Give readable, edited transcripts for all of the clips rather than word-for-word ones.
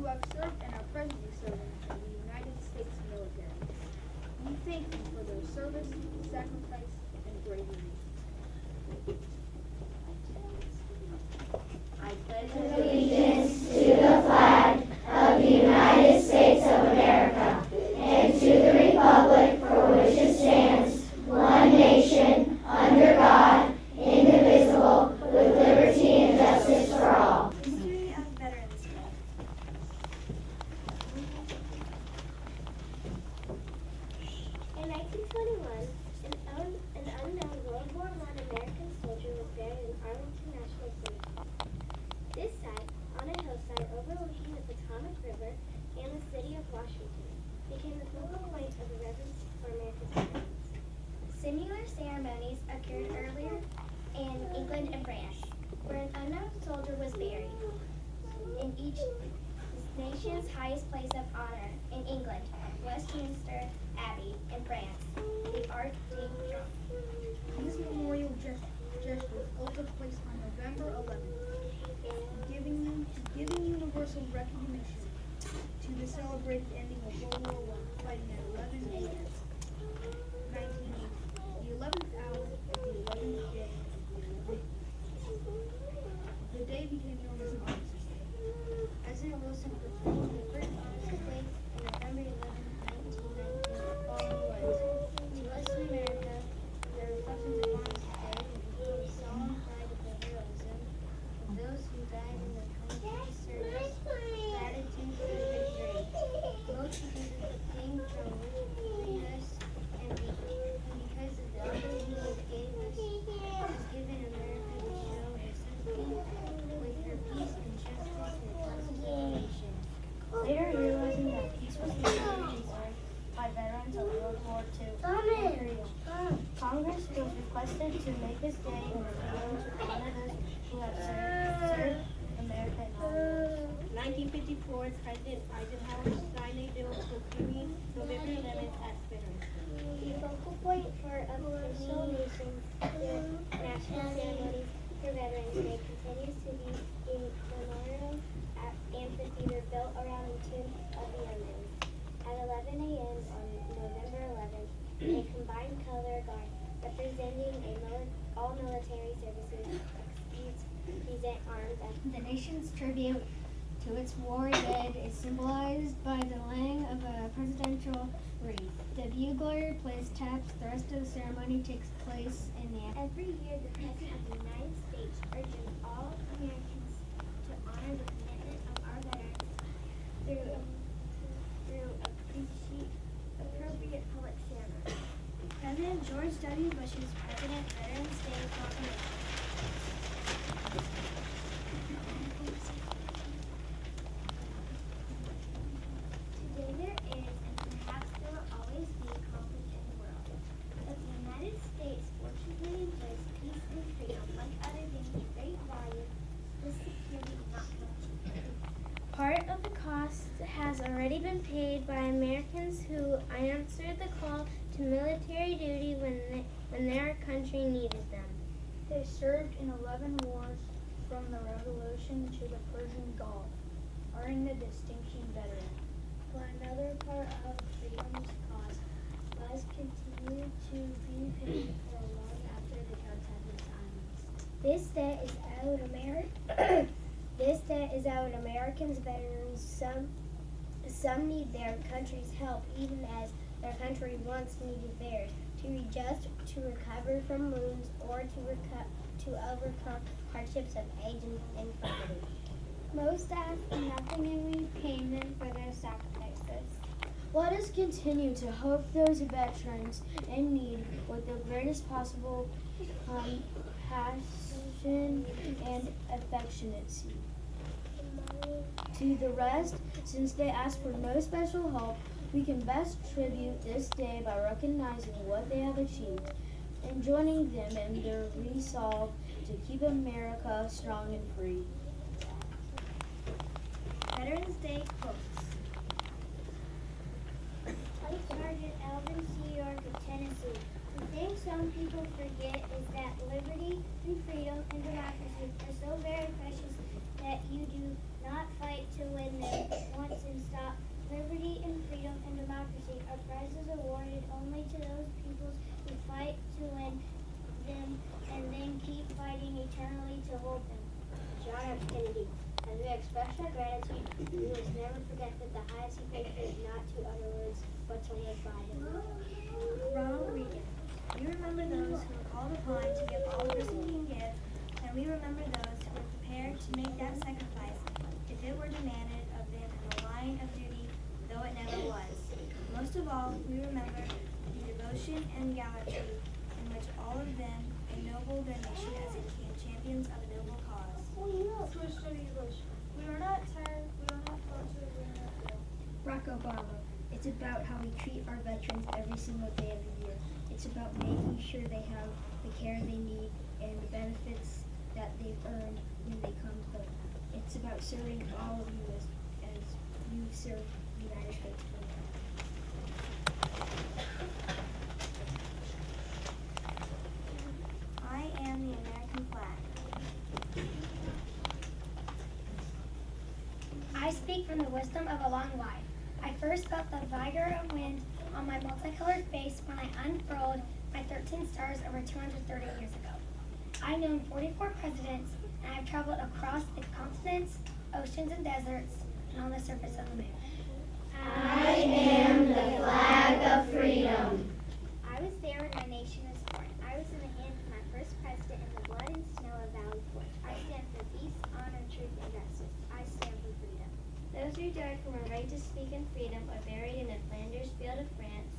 have served and are presently serving in the United States military. We thank you for their service, sacrifice, and bravery. I pledge allegiance to the flag of the United States of America and to the republic for which it stands, one nation, under God, indivisible, with liberty and justice for all. History of Veterans Day. In 1921, an unknown World War I American soldier was buried in Arlington National Cemetery. This site, on a hillside overlooking the Potomac River and the city of Washington, became the focal point of the reverence for America's veterans. Similar ceremonies occurred earlier in England and France, where an unknown soldier was buried. In each nation's highest place of honor, in England, Westminster Abbey, in France, the Arc de Triomphe. This memorial gesture will take place on November 11th, giving universal recognition to the celebrated ending of World War I, fighting at 11 a.m. 1980, the 11th hour of the 11th day. The day became known as Armistice Day. President Wilson proclaimed the first armistice day on November 11, 1919, the following words: "To us in America, the reflections of Armistice Day will be solemn pride of the heroism of those who died in their country's service, gratitude for the victory, most because of the thing from which freed us, and because of the other who it gave us, has given America to show her sympathy with her peace and justice and constitution." Later, realizing that peace was needed on earth by veterans of World War II and Korea, Congress was requested to make this day in remembrance to honor those who have served America in arms. 1954, President Eisenhower signed a bill proclaiming November 11th as Veterans Day. The focal point for official nations, the national ceremonies for Veterans Day continues to be a memorial amphitheater built around the tomb of the unknowns. At 11 a.m. on November 11th, a combined color guard representing all military services present arms at The nation's tribute to its war dead is symbolized by the laying of a presidential wreath. The bugler plays taps. The rest of the ceremony takes place in the Every year, the President of the United States urges all Americans to honor the commitment of our veterans through appropriate public ceremony. President George W. Bush's President Veterans Day Proclamation. Today there is, and perhaps there will always be, conflict in the world. But the United States fortunately enjoys peace and freedom. Like other things of great value, this security will not come cheap. Part of the cost has already been paid by Americans who answered the call to military duty when their country needed them. They served in 11 wars from the Revolution to the Persian Gulf, earning the distinction veteran. For another part of freedom's cause must continue to be paid for long after the counts have been silenced. This debt is owed This debt is owed Americans veterans. Some need their country's help, even as their country once needed theirs, to readjust, to recover from wounds, or to overcome hardships of age and infirmity. Most ask nothing in repayment for their sacrifices. Let us continue to help those veterans in need with the greatest possible compassion and affectionacy. To the rest, since they ask for no special help, we can best tribute this day by recognizing what they have achieved and joining them in their resolve to keep America strong and free. Veterans Day quotes. Sergeant Alvin C. York of Tennessee. The thing some people forget is that liberty and freedom and democracy are so very precious that you do not fight to win them. One express our gratitude, we must never forget that the highest he paid for is not to utter words, but to live by them. Ronald Reagan. We remember those who were called upon to give all a person can give, and we remember those who were prepared to make that sacrifice if it were demanded of them in the line of duty, though it never was. Most of all, we remember the devotion and gallantry in which all of them ennobled their nation as they became champions of a noble cause. Switch to English. We are not tired. We are not tortured. We are not ill. Barack Obama. It's about how we treat our veterans every single day of the year. It's about making sure they have the care they need and the benefits that they've earned when they come home. It's about serving all of you as you serve the United States of America. I am the American flag. I speak from the wisdom of a long life. I first felt the vigor of wind on my multicolored face when I unfurled my 13 stars over 230 years ago. I've known 44 presidents, and I've traveled across the continents, oceans, and deserts, and on the surface of the moon. I am the flag of freedom. I was there when my nation was born. I was in the hands of my first president in the blood and snow of Valley Forge. I stand for peace, honor, truth, and justice. I stand for freedom. Those who died for our right to speak in freedom are buried in the Flanders Field of France,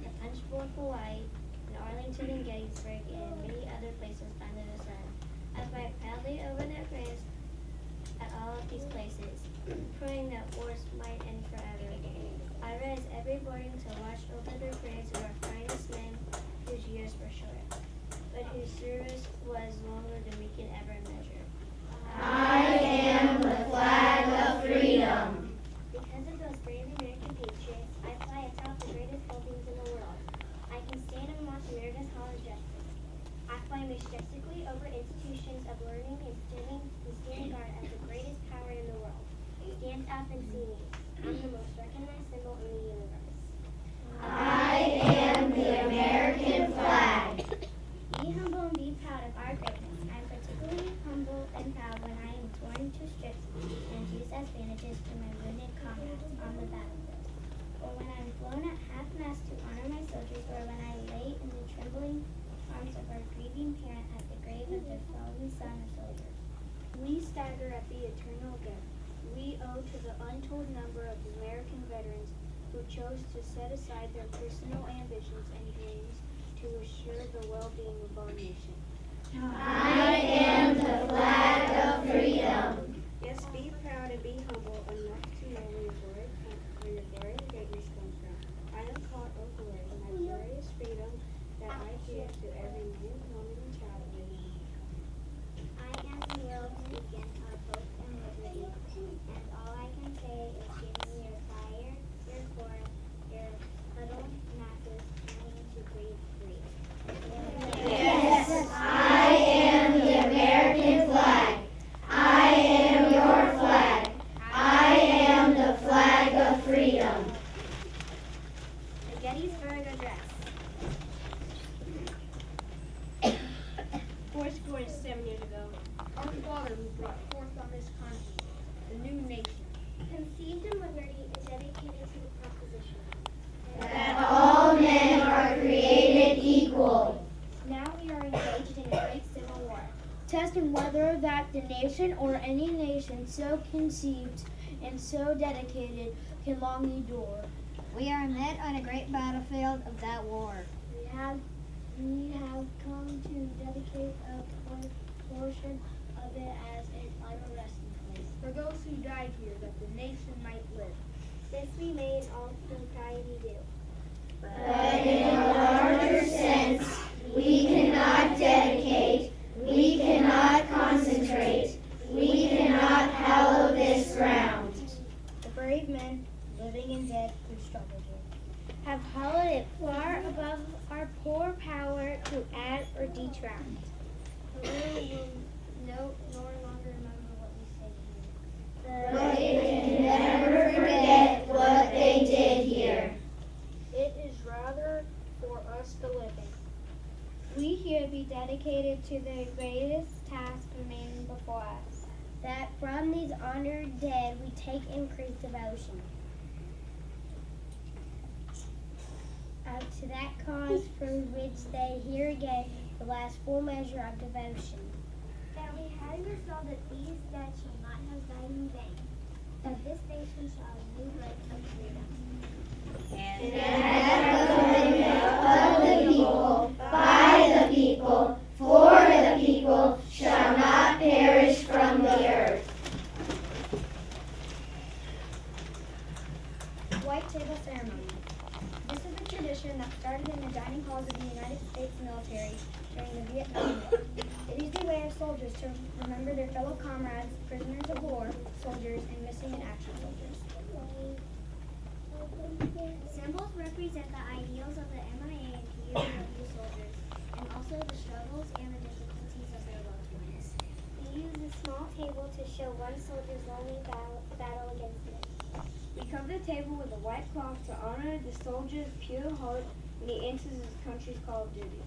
the Punch Bowl of Hawaii, in Arlington and Gettysburg, and many other places under the sun. I fly proudly over their graves at all of these places, praying that wars might end forever. I rise every morning to watch over the graves of our finest men whose years were short, but whose service was longer than we can ever measure. I am the flag of freedom. Because of those brave American patriots, I fly atop the greatest buildings in the world. I can stand and watch America's Hall of Justice. I fly majestically over institutions of learning and stand guard as the greatest power in the world. Stand up and see me. I'm the most recognized symbol in the universe. I am the American flag. Be humble and be proud of our greatness. I am particularly humble and proud when I am torn into strips and used as bandages for my wounded comrades on the battlefield, or when I am flown at half-mast to honor my soldiers, or when I lay in the trembling arms of our grieving parent at the grave of their fallen son or soldier. We stagger at the eternal death. We owe to the untold number of American veterans who chose to set aside their personal ambitions and dreams to assure the well-being of our nation. I am the flag of freedom. Yes, be proud and be humble enough to know where your glory and greatness comes from. I am caught of glory, my glorious freedom that I give to every man, woman, and child of America. I am the will to begin our hope and liberty, and all I can say is give me your fire, your core, your huddled masses, and to breathe free. Yes, I am the American flag. I am your flag. I am the flag of freedom. The Gettysburg Address. 47 years ago, Our Father who brought forth on this continent the new nation. Conceived in liberty and dedicated to the proposition That all men are created equal. now we are engaged in a great civil war. Testing whether that the nation or any nation so conceived and so dedicated can long endure. We are met on a great battlefield of that war. We have come to dedicate a portion of it as a final resting place. For those who died here, that the nation might live. This we may in all propriety do. But in a larger sense, we cannot dedicate, we cannot concentrate, we cannot hallow this ground. The brave men, living and dead, who struggled here, Have hallowed it far above our poor power to add or detract. the little will no longer remember what we say here. But it can never forget what they did here. It is rather for us to live in. We here be dedicated to the greatest task remaining before us. that from these honored dead we take increased devotion. To that cause for which they here gave the last full measure of devotion. That we have resolved that these dead shall not have died in vain, that this nation shall have new rights of freedom. And Of the people, by the people, for the people, shall not perish from the earth. White table ceremony. This is a tradition that started in the dining halls of the United States military during the Vietnam War. It is the way of soldiers to remember their fellow comrades, prisoners of war, soldiers, and missing in action soldiers. Symbols represent the ideals of the MIA and PUW soldiers, and also the struggles and the difficulties of their loved ones. We use a small table to show one soldier's lonely battle against it. We cover the table with a white cloth to honor the soldier's pure heart when he enters his country's call of duty.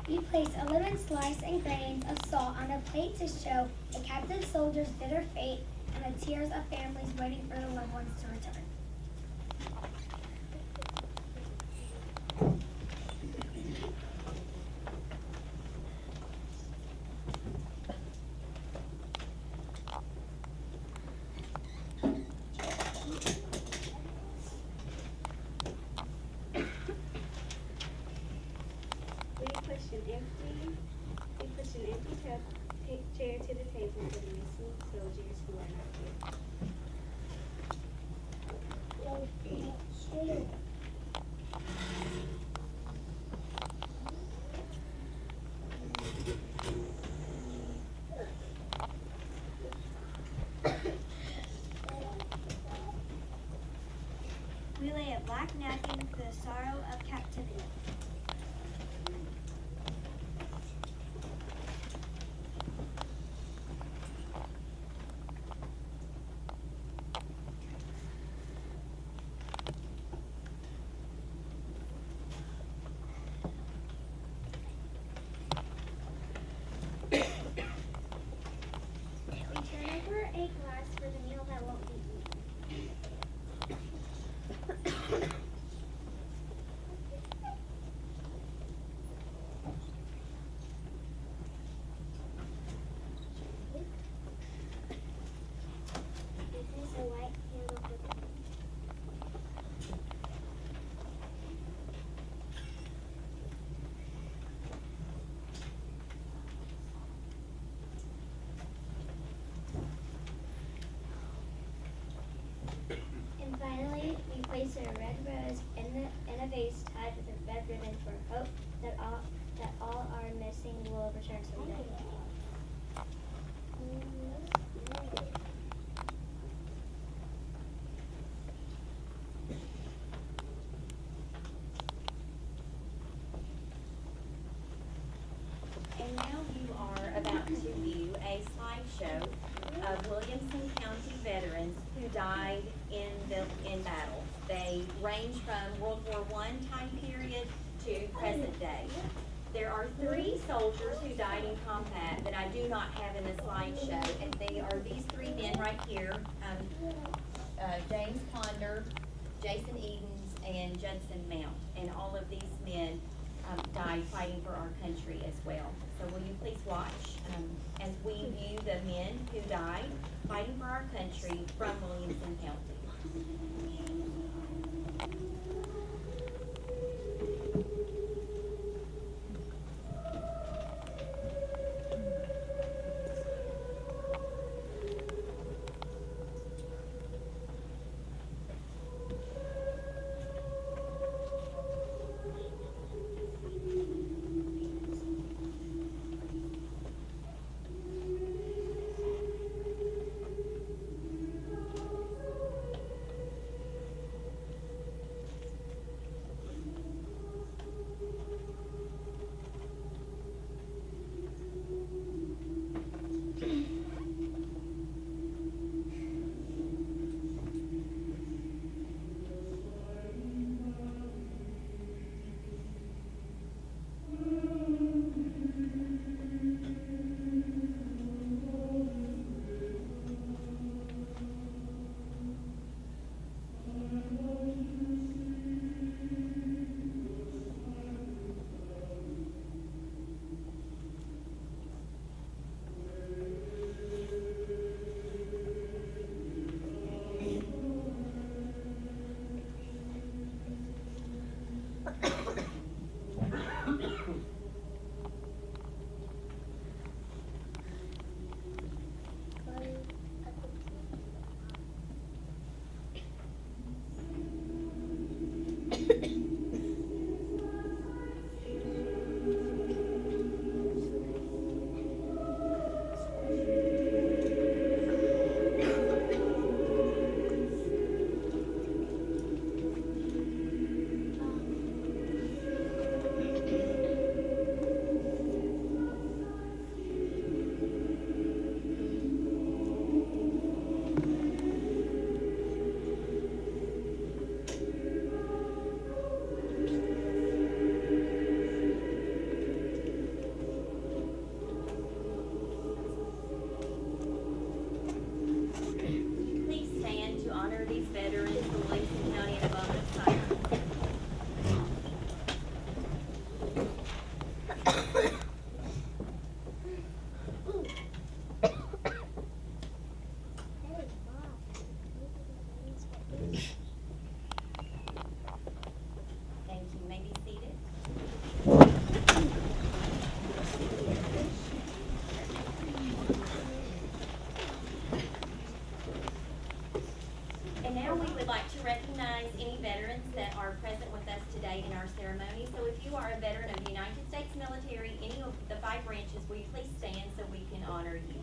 We place a lemon slice and grains of salt on a plate to show a captive soldier's bitter fate and the tears of families waiting for their loved ones to return. We push an empty chair to the table for the missing soldiers who are not here. We lay a black napkin for the sorrow of captivity. We turn over a glass for the meal that won't be eaten. We place a white candle for the And finally, we place a red rose in a vase tied with a red ribbon for hope that all our missing will return someday. And now you are about to view a slideshow of Williamson County veterans who died in battle. They range from World War I time period to present day. There are 3 soldiers who died in combat that I do not have in the slideshow, and they are these 3 men right here, James Ponder, Jason Edens, and Judson Mount. And all of these men died fighting for our country as well. So will you please watch as we view the men who died fighting for our country from Williamson County. that are present with us today in our ceremony. So if you are a veteran of the United States military, any of the 5 branches, will you please stand so we can honor you?